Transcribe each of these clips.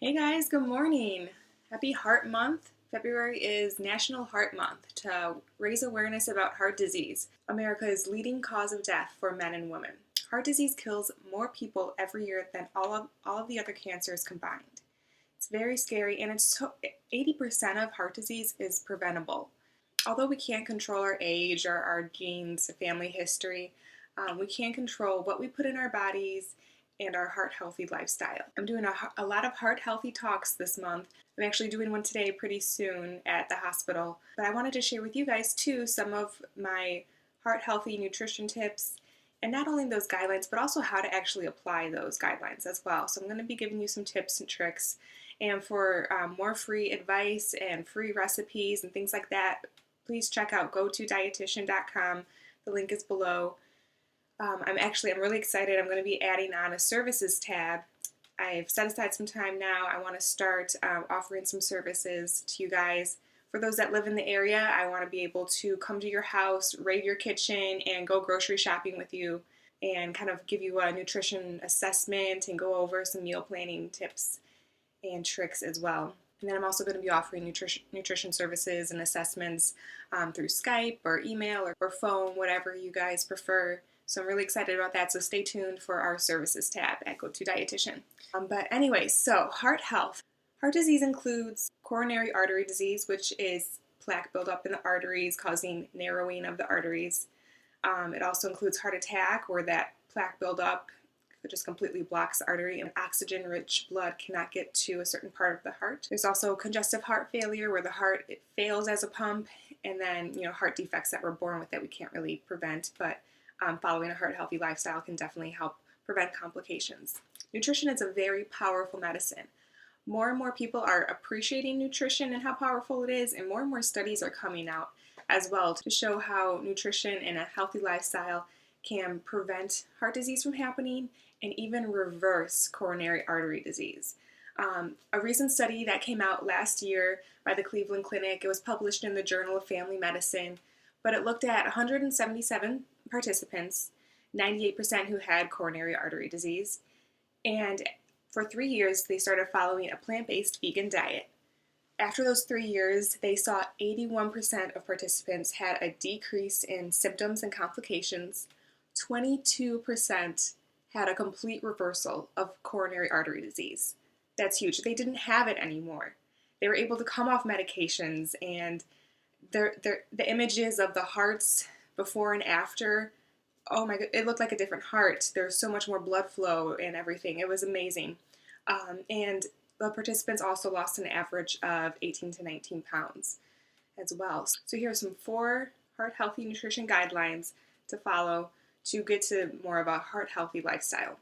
Hey guys, good morning. Happy Heart Month. February is National Heart Month to raise awareness about heart disease, America's leading cause of death for men and women. Heart disease kills more people every year than all of the other cancers combined. It's very scary, and 80% of heart disease is preventable. Although we can't control our age or our genes, family history, we can control what we put in our bodies and our heart healthy lifestyle. I'm doing a lot of heart healthy talks this month. I'm actually doing one today pretty soon at the hospital. But I wanted to share with you guys too some of my heart healthy nutrition tips, and not only those guidelines, but also how to actually apply those guidelines as well. So I'm going to be giving you some tips and tricks. And for more free advice and free recipes and things like that, please check out go-to-dietitian.com. The link is below. I'm really excited. I'm going to be adding on a services tab. I've set aside some time now. I want to start offering some services to you guys. For those that live in the area, I want to be able to come to your house, raid your kitchen, and go grocery shopping with you and kind of give you a nutrition assessment and go over some meal planning tips and tricks as well. And then I'm also going to be offering nutrition services and assessments through Skype or email or phone, whatever you guys prefer. So I'm really excited about that. So stay tuned for our services tab at Go To Dietitian. But anyway, so heart health. Heart disease includes coronary artery disease, which is plaque buildup in the arteries causing narrowing of the arteries. It also includes heart attack, where that plaque buildup just completely blocks the artery and oxygen-rich blood cannot get to a certain part of the heart. There's also congestive heart failure, where the heart fails as a pump, and then heart defects that we're born with that we can't really prevent, but following a heart-healthy lifestyle can definitely help prevent complications. Nutrition is a very powerful medicine. More and more people are appreciating nutrition and how powerful it is, and more studies are coming out as well to show how nutrition and a healthy lifestyle can prevent heart disease from happening and even reverse coronary artery disease. A recent study that came out last year by the Cleveland Clinic, it was published in the Journal of Family Medicine, but it looked at 177 participants, 98% who had coronary artery disease, and for 3 years they started following a plant-based vegan diet. After those 3 years, they saw 81% of participants had a decrease in symptoms and complications. 22% had a complete reversal of coronary artery disease. That's huge. They didn't have it anymore. They were able to come off medications, and the images of the hearts before and after, oh my god, it looked like a different heart. There was so much more blood flow and everything. It was amazing. And the participants also lost an average of 18 to 19 pounds as well. So here are some 4 heart-healthy nutrition guidelines to follow to get to more of a heart-healthy lifestyle.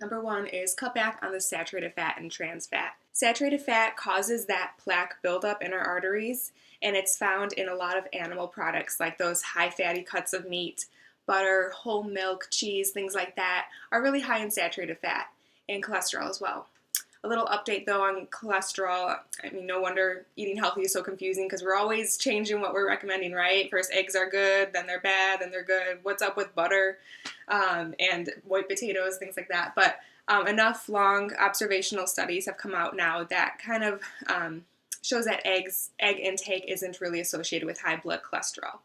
Number 1 is cut back on the saturated fat and trans fat. Saturated fat causes that plaque buildup in our arteries, and it's found in a lot of animal products like those high fatty cuts of meat, butter, whole milk, cheese, things like that are really high in saturated fat and cholesterol as well. A little update though on cholesterol. I mean, no wonder eating healthy is so confusing because we're always changing what we're recommending, right? First eggs are good, then they're bad, then they're good. What's up with butter and white potatoes, things like that. But enough long observational studies have come out now that kind of shows that egg intake isn't really associated with high blood cholesterol.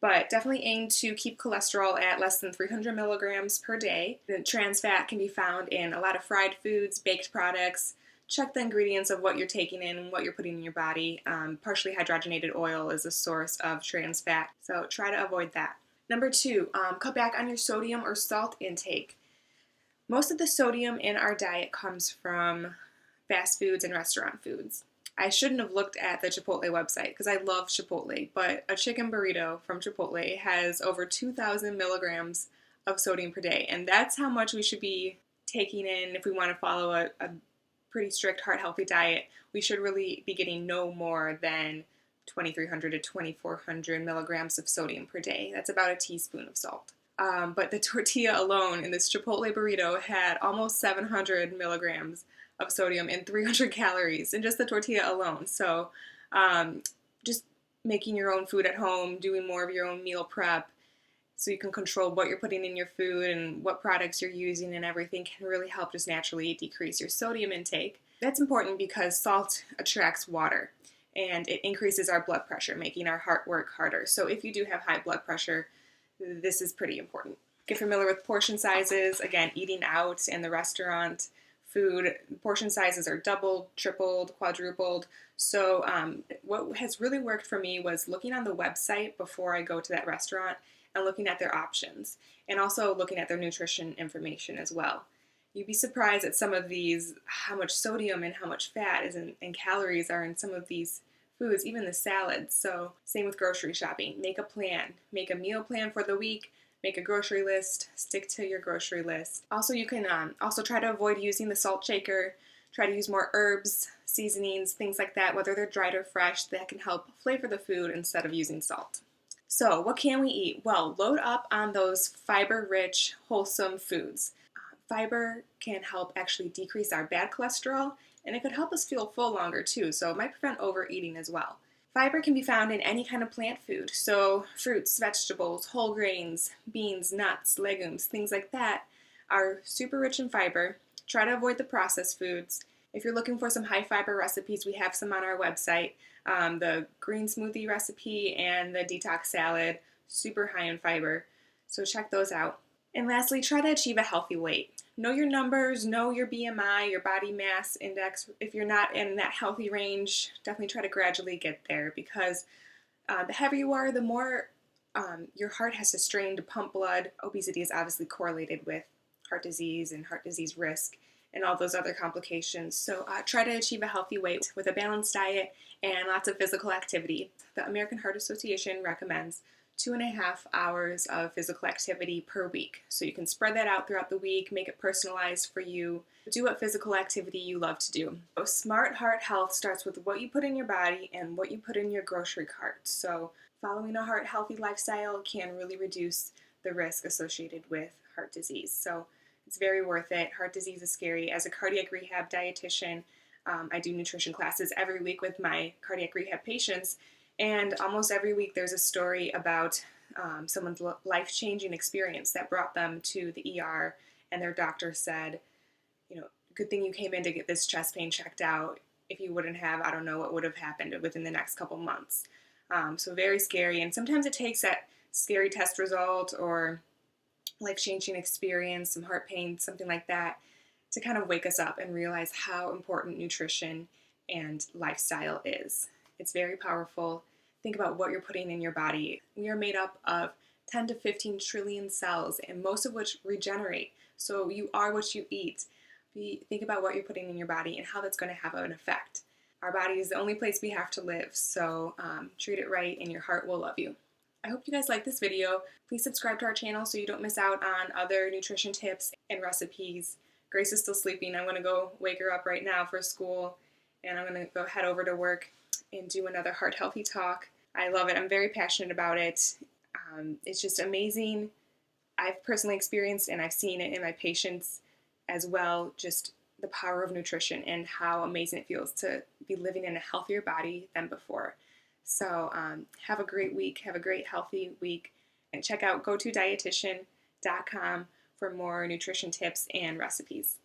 But definitely aim to keep cholesterol at less than 300 milligrams per day. The trans fat can be found in a lot of fried foods, baked products. Check the ingredients of what you're taking in and what you're putting in your body. Partially hydrogenated oil is a source of trans fat, so try to avoid that. Number 2, cut back on your sodium or salt intake. Most of the sodium in our diet comes from fast foods and restaurant foods. I shouldn't have looked at the Chipotle website because I love Chipotle, but a chicken burrito from Chipotle has over 2,000 milligrams of sodium per day, and that's how much we should be taking in if we want to follow a pretty strict heart-healthy diet. We should really be getting no more than 2,300 to 2,400 milligrams of sodium per day. That's about a teaspoon of salt. But the tortilla alone in this Chipotle burrito had almost 700 milligrams of sodium and 300 calories in just the tortilla alone. So just making your own food at home, doing more of your own meal prep so you can control what you're putting in your food and what products you're using and everything can really help just naturally decrease your sodium intake. That's important because salt attracts water and it increases our blood pressure, making our heart work harder. So if you do have high blood pressure, this is pretty important. Get familiar with portion sizes. Again, eating out in the restaurant, food, portion sizes are doubled, tripled, quadrupled. So what has really worked for me was looking on the website before I go to that restaurant and looking at their options and also looking at their nutrition information as well. You'd be surprised at some of these, how much sodium and how much fat and calories are in some of these foods, even the salads. So same with grocery shopping. Make a plan. Make a meal plan for the week. Make a grocery list. Stick to your grocery list. Also, you can also try to avoid using the salt shaker. Try to use more herbs, seasonings, things like that, whether they're dried or fresh, that can help flavor the food instead of using salt. So what can we eat? Well, load up on those fiber-rich, wholesome foods. Fiber can help actually decrease our bad cholesterol, and it could help us feel full longer too, so it might prevent overeating as well. Fiber can be found in any kind of plant food, so fruits, vegetables, whole grains, beans, nuts, legumes, things like that are super rich in fiber. Try to avoid the processed foods. If you're looking for some high fiber recipes, we have some on our website. The green smoothie recipe and the detox salad, super high in fiber, so check those out. And lastly, try to achieve a healthy weight. Know your numbers, know your BMI, your body mass index. If you're not in that healthy range, definitely try to gradually get there, because the heavier you are, the more your heart has to strain to pump blood. Obesity is obviously correlated with heart disease and heart disease risk and all those other complications. So try to achieve a healthy weight with a balanced diet and lots of physical activity. The American Heart Association recommends 2.5 hours of physical activity per week. So you can spread that out throughout the week, make it personalized for you. Do what physical activity you love to do. So smart heart health starts with what you put in your body and what you put in your grocery cart. So following a heart healthy lifestyle can really reduce the risk associated with heart disease. So it's very worth it. Heart disease is scary. As a cardiac rehab dietitian, I do nutrition classes every week with my cardiac rehab patients. And almost every week there's a story about someone's life-changing experience that brought them to the ER, and their doctor said, good thing you came in to get this chest pain checked out. If you wouldn't have, I don't know what would have happened within the next couple months. So very scary, and sometimes it takes that scary test result or life-changing experience, some heart pain, something like that, to kind of wake us up and realize how important nutrition and lifestyle is. It's very powerful. Think about what you're putting in your body. We are made up of 10 to 15 trillion cells, and most of which regenerate. So you are what you eat. Think about what you're putting in your body and how that's going to have an effect. Our body is the only place we have to live, so treat it right and your heart will love you. I hope you guys like this video. Please subscribe to our channel so you don't miss out on other nutrition tips and recipes. Grace is still sleeping. I'm going to go wake her up right now for school, and I'm going to go head over to work and do another heart healthy talk. I love it. I'm very passionate about it. It's just amazing. I've personally experienced, and I've seen it in my patients as well, just the power of nutrition and how amazing it feels to be living in a healthier body than before. So have a great week. Have a great healthy week. And check out goToDietitian.com for more nutrition tips and recipes.